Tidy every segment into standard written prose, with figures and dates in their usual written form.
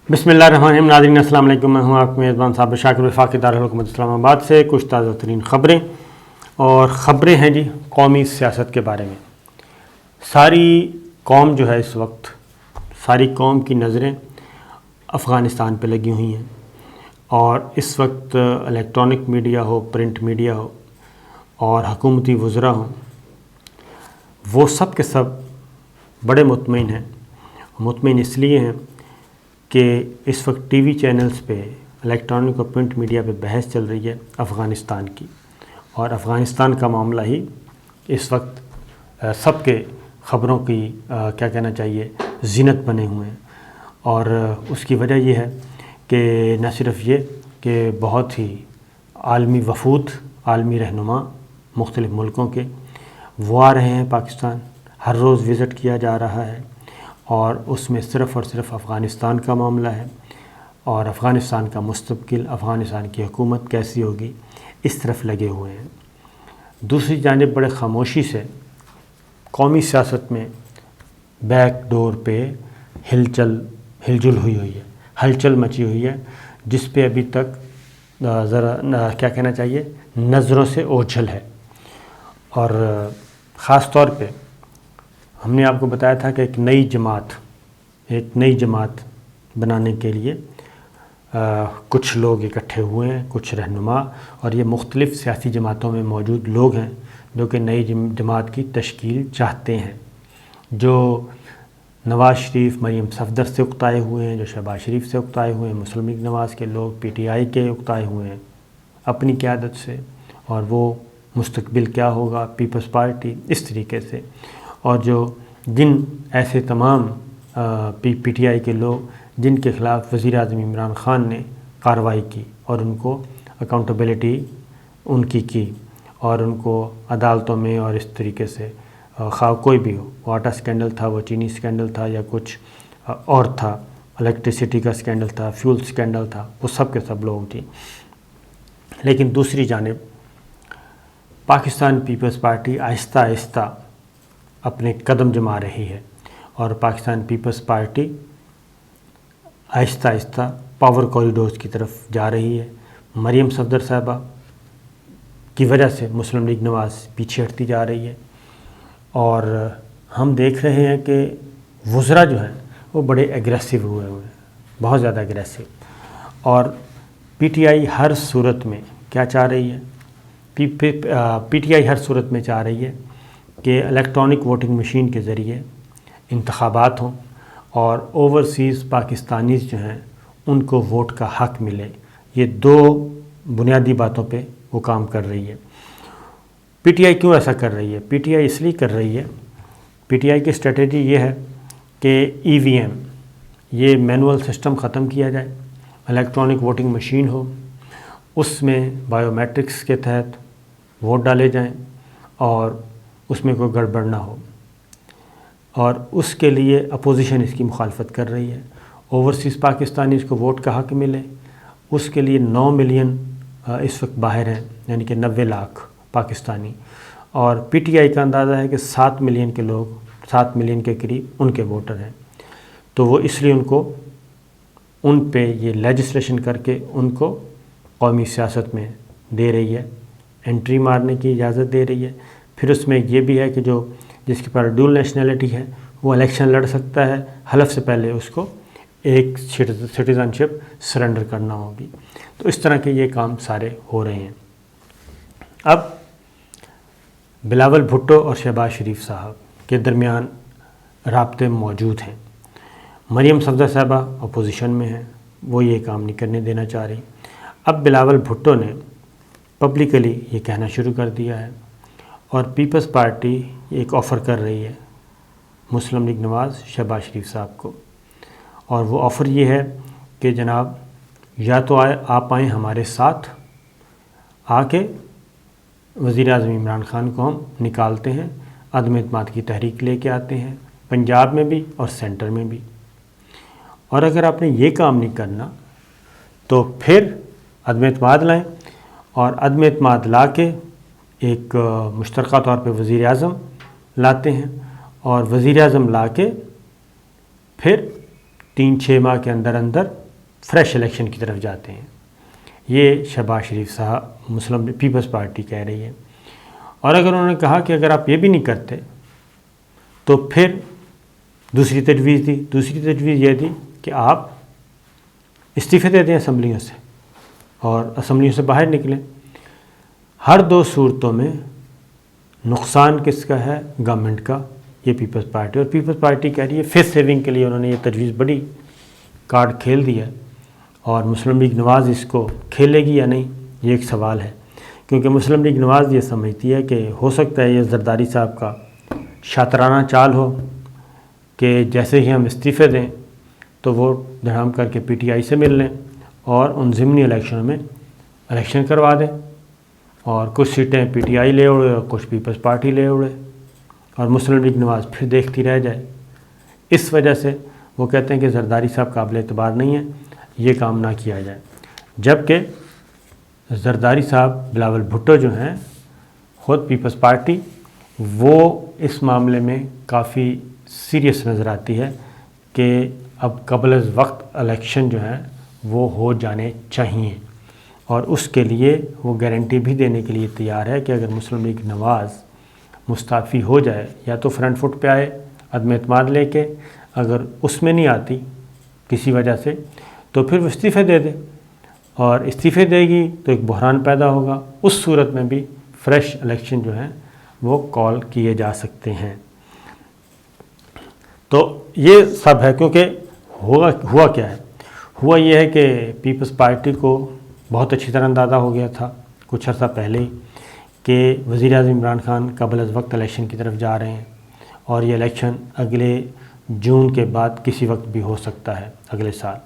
بسم اللہ الرحمن الرحیم. ناظرین السلام علیکم. میں ہوں آپ کے میزبان صاحب شاکر وفاقی دارالحکومت اسلام آباد سے. کچھ تازہ ترین خبریں ہیں جی قومی سیاست کے بارے میں. ساری قوم جو ہے اس وقت ساری قوم کی نظریں افغانستان پہ لگی ہوئی ہیں، اور اس وقت الیکٹرانک میڈیا ہو، پرنٹ میڈیا ہو اور حکومتی وزراء ہوں، وہ سب کے سب بڑے مطمئن ہیں. مطمئن اس لیے ہیں کہ اس وقت ٹی وی چینلز پہ، الیکٹرانک اور پرنٹ میڈیا پہ بحث چل رہی ہے افغانستان کی، اور افغانستان کا معاملہ ہی اس وقت سب کے خبروں کی کیا کہنا چاہیے زینت بنے ہوئے ہیں. اور اس کی وجہ یہ ہے کہ نہ صرف یہ کہ بہت ہی عالمی وفود، عالمی رہنما مختلف ملکوں کے وہ آ رہے ہیں پاکستان، ہر روز وزٹ کیا جا رہا ہے، اور اس میں صرف اور صرف افغانستان کا معاملہ ہے، اور افغانستان کا مستقبل، افغانستان کی حکومت کیسی ہوگی، اس طرف لگے ہوئے ہیں. دوسری جانب بڑے خاموشی سے قومی سیاست میں بیک ڈور پہ ہلچل مچی ہوئی ہے، جس پہ ابھی تک ذرا کیا کہنا چاہیے نظروں سے اوجھل ہے. اور خاص طور پہ ہم نے آپ کو بتایا تھا کہ ایک نئی جماعت بنانے کے لیے کچھ لوگ اکٹھے ہوئے ہیں، کچھ رہنما، اور یہ مختلف سیاسی جماعتوں میں موجود لوگ ہیں جو کہ نئی جماعت کی تشکیل چاہتے ہیں، جو نواز شریف، مریم صفدر سے اکتائے ہوئے ہیں، جو شہباز شریف سے اکتائے ہوئے ہیں، مسلم لیگ نواز کے لوگ پی ٹی آئی کے اکتائے ہوئے ہیں اپنی قیادت سے، اور وہ مستقبل کیا ہوگا، پیپلز پارٹی، اس طریقے سے. اور جن ایسے تمام پی ٹی آئی کے لوگ جن کے خلاف وزیر اعظم عمران خان نے کارروائی کی اور ان کو اکاؤنٹیبلٹی ان کی اور ان کو عدالتوں میں، اور اس طریقے سے خواہ کوئی بھی ہو، واٹر سکینڈل تھا، وہ چینی سکینڈل تھا، یا کچھ اور تھا، الیکٹریسٹی کا سکینڈل تھا، فیول سکینڈل تھا، وہ سب کے سب لوگ تھیں. لیکن دوسری جانب پاکستان پیپلز پارٹی آہستہ آہستہ اپنے قدم جما رہی ہے، اور پاکستان پیپلز پارٹی آہستہ آہستہ پاور کوریڈورز کی طرف جا رہی ہے. مریم صفدر صاحبہ کی وجہ سے مسلم لیگ نواز پیچھے ہٹتی جا رہی ہے، اور ہم دیکھ رہے ہیں کہ وزراء جو ہیں وہ بڑے ایگریسو ہوئے ہیں، بہت زیادہ ایگریسو. اور پی ٹی آئی ہر صورت میں کیا چاہ رہی ہے، پی ٹی آئی ہر صورت میں چاہ رہی ہے کہ الیکٹرانک ووٹنگ مشین کے ذریعے انتخابات ہوں، اور اوورسیز پاکستانیز جو ہیں ان کو ووٹ کا حق ملے. یہ دو بنیادی باتوں پہ وہ کام کر رہی ہے. پی ٹی آئی کیوں ایسا کر رہی ہے؟ پی ٹی آئی اس لیے کر رہی ہے، پی ٹی آئی کی اسٹریٹجی یہ ہے کہ ای وی ایم، یہ مینول سسٹم ختم کیا جائے، الیکٹرانک ووٹنگ مشین ہو، اس میں بائیو میٹرکس کے تحت ووٹ ڈالے جائیں، اور اس میں کوئی گڑبڑ نہ ہو. اور اس کے لیے اپوزیشن اس کی مخالفت کر رہی ہے. اوورسیز پاکستانی اس کو ووٹ کا حق ملے، اس کے لیے 9 ملین اس وقت باہر ہیں، یعنی کہ 90 لاکھ پاکستانی، اور پی ٹی آئی کا اندازہ ہے کہ 7 ملین کے لوگ، 7 ملین کے قریب ان کے ووٹر ہیں. تو وہ اس لیے ان پہ یہ لیجسلیشن کر کے ان کو قومی سیاست میں دے رہی ہے، انٹری مارنے کی اجازت دے رہی ہے. پھر اس میں یہ بھی ہے کہ جس کے پاس ڈول نیشنلٹی ہے وہ الیکشن لڑ سکتا ہے، حلف سے پہلے اس کو ایک سٹیزن شپ سرنڈر کرنا ہوگی. تو اس طرح کے یہ کام سارے ہو رہے ہیں. اب بلاول بھٹو اور شہباز شریف صاحب کے درمیان رابطے موجود ہیں. مریم صفدر صاحبہ اپوزیشن میں ہیں، وہ یہ کام نہیں کرنے دینا چاہ رہی. اب بلاول بھٹو نے پبلکلی یہ کہنا شروع کر دیا ہے، اور پیپلز پارٹی ایک آفر کر رہی ہے مسلم لیگ نواز شہباز شریف صاحب کو، اور وہ آفر یہ ہے کہ جناب یا تو آپ آئیں ہمارے ساتھ، آ کے وزیر اعظم عمران خان کو ہم نکالتے ہیں، عدم اعتماد کی تحریک لے کے آتے ہیں پنجاب میں بھی اور سینٹر میں بھی. اور اگر آپ نے یہ کام نہیں کرنا تو پھر عدم اعتماد لائیں، اور عدم اعتماد لا کے ایک مشترکہ طور پہ وزیر اعظم لاتے ہیں، اور وزیر اعظم لا کے پھر 3-6 ماہ کے اندر اندر فریش الیکشن کی طرف جاتے ہیں. یہ شہباز شریف صاحب مسلم پیپلز پارٹی کہہ رہی ہے. اور اگر انہوں نے کہا کہ اگر آپ یہ بھی نہیں کرتے تو پھر دوسری تجویز یہ دی کہ آپ استعفے دے دیں اسمبلیوں سے اور اسمبلیوں سے باہر نکلیں. ہر 2 صورتوں میں نقصان کس کا ہے؟ گورنمنٹ کا. یہ پیپلز پارٹی، اور پیپلز پارٹی کہہ رہی ہے فیس سیونگ کے لیے انہوں نے یہ تجویز بڑی کارڈ کھیل دیا ہے. اور مسلم لیگ نواز اس کو کھیلے گی یا نہیں، یہ ایک سوال ہے. کیونکہ مسلم لیگ نواز یہ سمجھتی ہے کہ ہو سکتا ہے یہ زرداری صاحب کا شاطرانہ چال ہو کہ جیسے ہی ہم استعفے دیں تو وہ دھڑام کر کے PTI سے مل لیں اور ان ضمنی الیکشنوں میں الیکشن کروا دیں، اور کچھ سیٹیں PTI لے اڑے اور کچھ پیپلز پارٹی لے اڑے، اور مسلم لیگ نواز پھر دیکھتی رہ جائے. اس وجہ سے وہ کہتے ہیں کہ زرداری صاحب قابل اعتبار نہیں ہے، یہ کام نہ کیا جائے. جبکہ زرداری صاحب بلاول بھٹو جو ہیں خود پیپلز پارٹی، وہ اس معاملے میں کافی سیریس نظر آتی ہے کہ اب قبل از وقت الیکشن جو ہیں وہ ہو جانے چاہیے، اور اس کے لیے وہ گارنٹی بھی دینے کے لیے تیار ہے کہ اگر مسلم لیگ نواز مستعفی ہو جائے یا تو فرنٹ فٹ پہ آئے عدم اعتماد لے کے، اگر اس میں نہیں آتی کسی وجہ سے تو پھر وہ استعفے دے دے، اور استعفے دے گی تو ایک بحران پیدا ہوگا. اس صورت میں بھی فریش الیکشن جو ہیں وہ کال کیے جا سکتے ہیں. تو یہ سب ہے. کیونکہ ہوا کیا ہے؟ ہوا یہ ہے کہ پیپلز پارٹی کو بہت اچھی طرح اندازہ ہو گیا تھا کچھ عرصہ پہلے ہی کہ وزیر اعظم عمران خان قبل از وقت الیکشن کی طرف جا رہے ہیں، اور یہ الیکشن اگلے جون کے بعد کسی وقت بھی ہو سکتا ہے، اگلے سال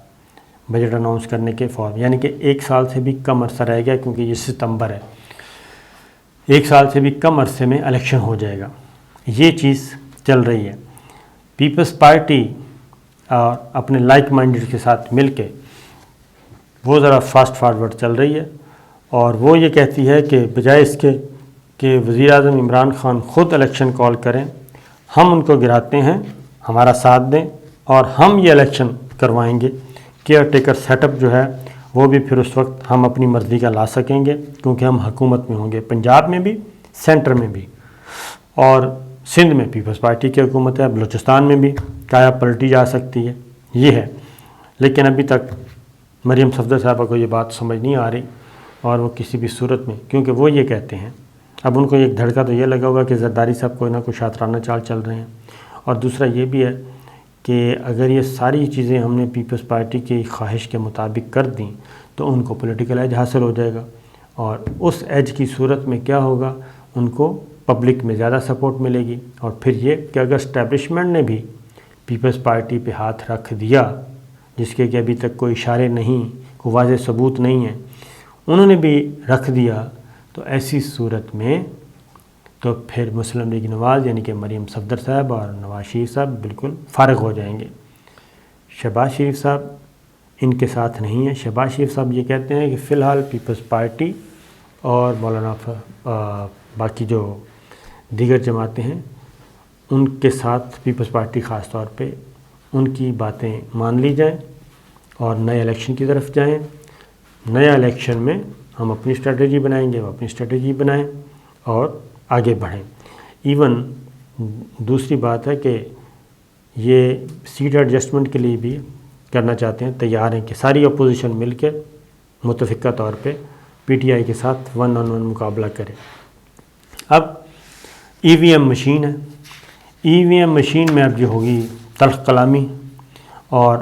بجٹ اناؤنس کرنے کے فوراً، یعنی کہ 1 سال سے بھی کم عرصہ رہ گیا، کیونکہ یہ ستمبر ہے. 1 سال سے بھی کم عرصے میں الیکشن ہو جائے گا. یہ چیز چل رہی ہے. پیپلز پارٹی اور اپنے لائک مائنڈڈ کے ساتھ مل کے وہ ذرا فاسٹ فارورڈ چل رہی ہے، اور وہ یہ کہتی ہے کہ بجائے اس کے کہ وزیر اعظم عمران خان خود الیکشن کال کریں، ہم ان کو گراتے ہیں، ہمارا ساتھ دیں اور ہم یہ الیکشن کروائیں گے. کیئر ٹیکر سیٹ اپ جو ہے وہ بھی پھر اس وقت ہم اپنی مرضی کا لا سکیں گے، کیونکہ ہم حکومت میں ہوں گے، پنجاب میں بھی، سینٹر میں بھی، اور سندھ میں پیپلز پارٹی کی حکومت ہے، بلوچستان میں بھی کایا پلٹی جا سکتی ہے. یہ ہے. لیکن ابھی تک مریم صفدر صاحبہ کو یہ بات سمجھ نہیں آ رہی، اور وہ کسی بھی صورت میں، کیونکہ وہ یہ کہتے ہیں، اب ان کو ایک دھڑکا تو یہ لگا ہوگا کہ زرداری صاحب کوئی نہ کوئی شاطرانہ چال چل رہے ہیں، اور دوسرا یہ بھی ہے کہ اگر یہ ساری چیزیں ہم نے پیپلز پارٹی کی خواہش کے مطابق کر دیں تو ان کو پولیٹیکل ایج حاصل ہو جائے گا، اور اس ایج کی صورت میں کیا ہوگا، ان کو پبلک میں زیادہ سپورٹ ملے گی. اور پھر یہ کہ اگر اسٹیبلشمنٹ نے بھی پیپلز پارٹی پہ ہاتھ رکھ دیا، جس کے کہ ابھی تک کوئی اشارے نہیں، کوئی واضح ثبوت نہیں ہے، انہوں نے بھی رکھ دیا، تو ایسی صورت میں تو پھر مسلم لیگ نواز یعنی کہ مریم صفدر صاحب اور نواز شریف صاحب بالکل فارغ ہو جائیں گے. شہباز شریف صاحب ان کے ساتھ نہیں ہیں. شہباز شریف صاحب یہ کہتے ہیں کہ فی الحال پیپلز پارٹی اور مولانا باقی جو دیگر جماعتیں ہیں ان کے ساتھ پیپلز پارٹی خاص طور پہ ان کی باتیں مان لی جائیں اور نئے الیکشن کی طرف جائیں. نیا الیکشن میں ہم اپنی اسٹریٹجی بنائیں گے، وہ اپنی اسٹریٹجی بنائیں اور آگے بڑھیں. ایون دوسری بات ہے کہ یہ سیٹ ایڈجسٹمنٹ کے لیے بھی کرنا چاہتے ہیں، تیار ہیں کہ ساری اپوزیشن مل کے متفقہ طور پہ PTI کے ساتھ 1-on-1 مقابلہ کرے. اب EVM مشین ہے. EVM مشین میں اب یہ ہوگی تلخ کلامی، اور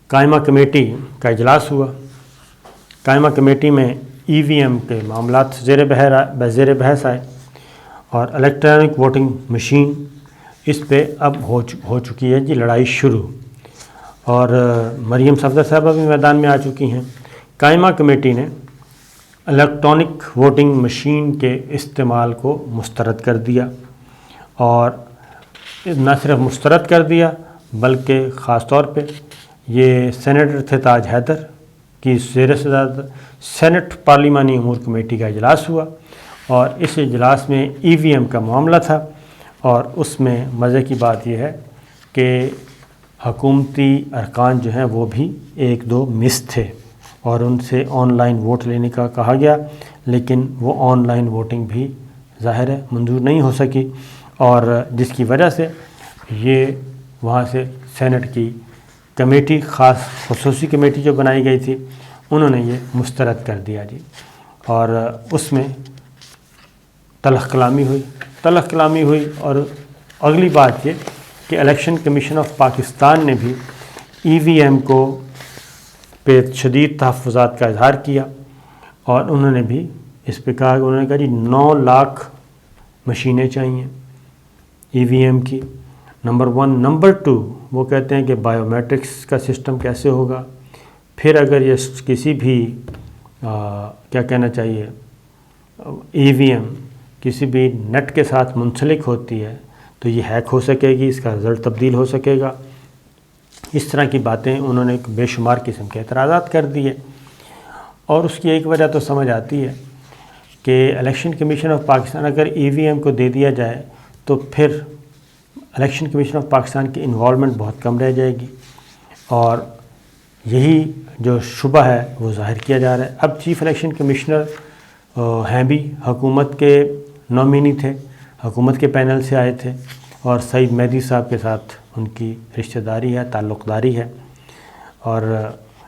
قائمہ کمیٹی کا اجلاس ہوا. قائمہ کمیٹی میں EVM کے معاملات زیر بحث آئے، اور الیکٹرانک ووٹنگ مشین اس پہ اب ہو چکی ہے جی لڑائی شروع، اور مریم صفدر صاحبہ بھی میدان میں آ چکی ہیں. قائمہ کمیٹی نے الیکٹرانک ووٹنگ مشین کے استعمال کو مسترد کر دیا، اور نہ صرف مسترد کر دیا بلکہ خاص طور پہ یہ سینیٹر تھے تاج حیدر کی زیر صدارت سینٹ پارلیمانی امور کمیٹی کا اجلاس ہوا، اور اس اجلاس میں EVM کا معاملہ تھا. اور اس میں مزے کی بات یہ ہے کہ حکومتی ارکان جو ہیں وہ بھی 1-2 مس تھے اور ان سے آن لائن ووٹ لینے کا کہا گیا، لیکن وہ آن لائن ووٹنگ بھی ظاہر ہے منظور نہیں ہو سکی، اور جس کی وجہ سے یہ وہاں سے سینٹ کی کمیٹی، خصوصی کمیٹی جو بنائی گئی تھی، انہوں نے یہ مسترد کر دیا جی، اور اس میں تلخ کلامی ہوئی۔ اور اگلی بات یہ کہ الیکشن کمیشن آف پاکستان نے بھی EVM کو پہ شدید تحفظات کا اظہار کیا، اور انہوں نے بھی اس پہ کہا، انہوں نے کہا جی 9 لاکھ مشینیں چاہیے EVM کی، نمبر 1۔ نمبر 2 وہ کہتے ہیں کہ بائیو میٹرکس کا سسٹم کیسے ہوگا، پھر اگر یہ کسی بھی کیا کہنا چاہیے EVM کسی بھی نیٹ کے ساتھ منسلک ہوتی ہے تو یہ ہیک ہو سکے گی، اس کا رزلٹ تبدیل ہو سکے گا۔ اس طرح کی باتیں انہوں نے بے شمار قسم کے اعتراضات کر دیے، اور اس کی ایک وجہ تو سمجھ آتی ہے کہ الیکشن کمیشن آف پاکستان اگر EVM کو دے دیا جائے تو پھر الیکشن کمیشن آف پاکستان کی انوالومنٹ بہت کم رہ جائے گی، اور یہی جو شبہ ہے وہ ظاہر کیا جا رہا ہے۔ اب چیف الیکشن کمشنر ہیں بھی حکومت کے نومینی تھے، حکومت کے پینل سے آئے تھے، اور سعید مہدی صاحب کے ساتھ ان کی رشتہ داری ہے، تعلق داری ہے، اور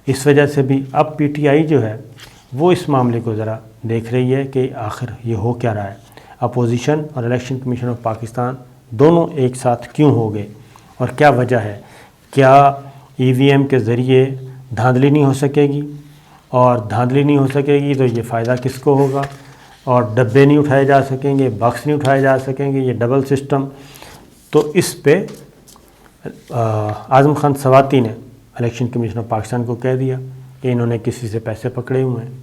اس وجہ سے بھی اب PTI جو ہے وہ اس معاملے کو ذرا دیکھ رہی ہے کہ آخر یہ ہو کیا رہا ہے، اپوزیشن اور الیکشن کمیشن آف پاکستان دونوں ایک ساتھ کیوں ہو گئے اور کیا وجہ ہے۔ کیا EVM کے ذریعے دھاندلی نہیں ہو سکے گی، اور دھاندلی نہیں ہو سکے گی تو یہ فائدہ کس کو ہوگا، اور ڈبے نہیں اٹھائے جا سکیں گے، باکس نہیں اٹھائے جا سکیں گے، یہ ڈبل سسٹم۔ تو اس پہ اعظم خان سواتی نے الیکشن کمیشن آف پاکستان کو کہہ دیا کہ انہوں نے کسی سے پیسے پکڑے ہوئے ہیں،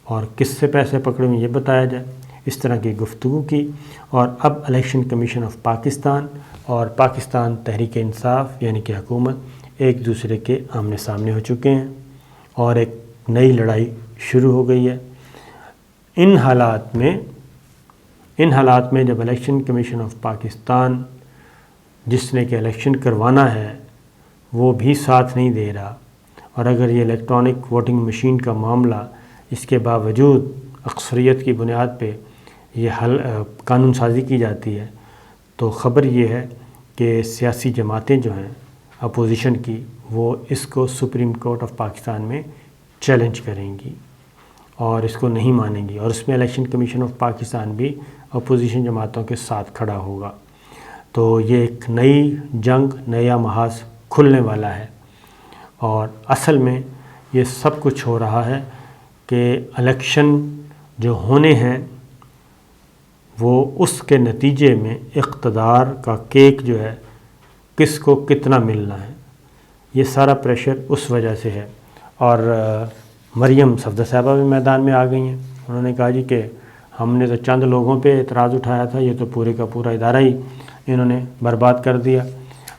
اور کس سے پیسے پکڑے ہوئے ہیں یہ بتایا جائے، اس طرح کی گفتگو کی۔ اور اب الیکشن کمیشن آف پاکستان اور پاکستان تحریک انصاف یعنی کہ حکومت ایک دوسرے کے آمنے سامنے ہو چکے ہیں، اور ایک نئی لڑائی شروع ہو گئی ہے۔ ان حالات میں جب الیکشن کمیشن آف پاکستان جس نے کہ الیکشن کروانا ہے وہ بھی ساتھ نہیں دے رہا، اور اگر یہ الیکٹرانک ووٹنگ مشین کا معاملہ اس کے باوجود اکثریت کی بنیاد پہ یہ قانون سازی کی جاتی ہے، تو خبر یہ ہے کہ سیاسی جماعتیں جو ہیں اپوزیشن کی وہ اس کو سپریم کورٹ آف پاکستان میں چیلنج کریں گی اور اس کو نہیں مانیں گی، اور اس میں الیکشن کمیشن آف پاکستان بھی اپوزیشن جماعتوں کے ساتھ کھڑا ہوگا۔ تو یہ ایک نئی جنگ، نیا محاذ کھلنے والا ہے، اور اصل میں یہ سب کچھ ہو رہا ہے کہ الیکشن جو ہونے ہیں وہ اس کے نتیجے میں اقتدار کا کیک جو ہے کس کو کتنا ملنا ہے، یہ سارا پریشر اس وجہ سے ہے۔ اور مریم صفدر صاحبہ بھی میدان میں آ گئی ہیں، انہوں نے کہا جی کہ ہم نے تو چند لوگوں پہ اعتراض اٹھایا تھا، یہ تو پورے کا پورا ادارہ ہی انہوں نے برباد کر دیا۔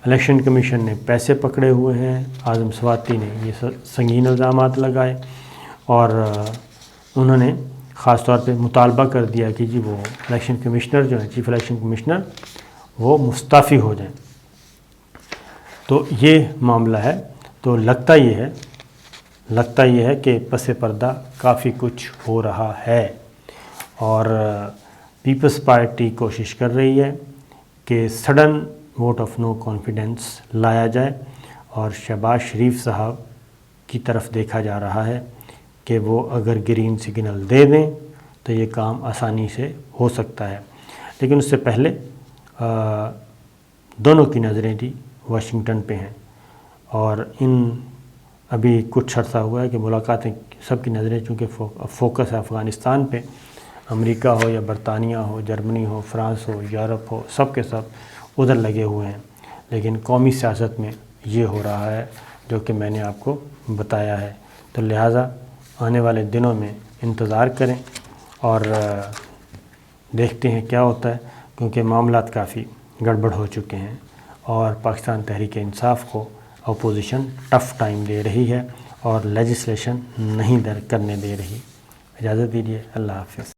الیکشن کمیشن نے پیسے پکڑے ہوئے ہیں، اعظم سواتی نے یہ سنگین الزامات لگائے، اور انہوں نے خاص طور پہ مطالبہ کر دیا کہ جی وہ الیکشن کمشنر جو ہیں، چیف الیکشن کمشنر، وہ مستعفی ہو جائیں۔ تو یہ معاملہ ہے۔ تو لگتا یہ ہے کہ پس پردہ کافی کچھ ہو رہا ہے، اور پیپلز پارٹی کوشش کر رہی ہے کہ sudden vote of no confidence لایا جائے، اور شہباز شریف صاحب کی طرف دیکھا جا رہا ہے کہ وہ اگر گرین سگنل دے دیں تو یہ کام آسانی سے ہو سکتا ہے۔ لیکن اس سے پہلے دونوں کی نظریں جی واشنگٹن پہ ہیں، اور ابھی کچھ عرصہ ہوا ہے کہ ملاقاتیں، سب کی نظریں چونکہ فوکس ہے افغانستان پہ، امریکہ ہو یا برطانیہ ہو، جرمنی ہو، فرانس ہو، یورپ ہو، سب کے سب ادھر لگے ہوئے ہیں۔ لیکن قومی سیاست میں یہ ہو رہا ہے جو کہ میں نے آپ کو بتایا ہے، تو لہٰذا آنے والے دنوں میں انتظار کریں اور دیکھتے ہیں کیا ہوتا ہے، کیونکہ معاملات کافی گڑبڑ ہو چکے ہیں، اور پاکستان تحریک انصاف کو اپوزیشن ٹف ٹائم دے رہی ہے اور لیجسلیشن نہیں کرنے دے رہی۔ اجازت دیجیے، اللہ حافظ۔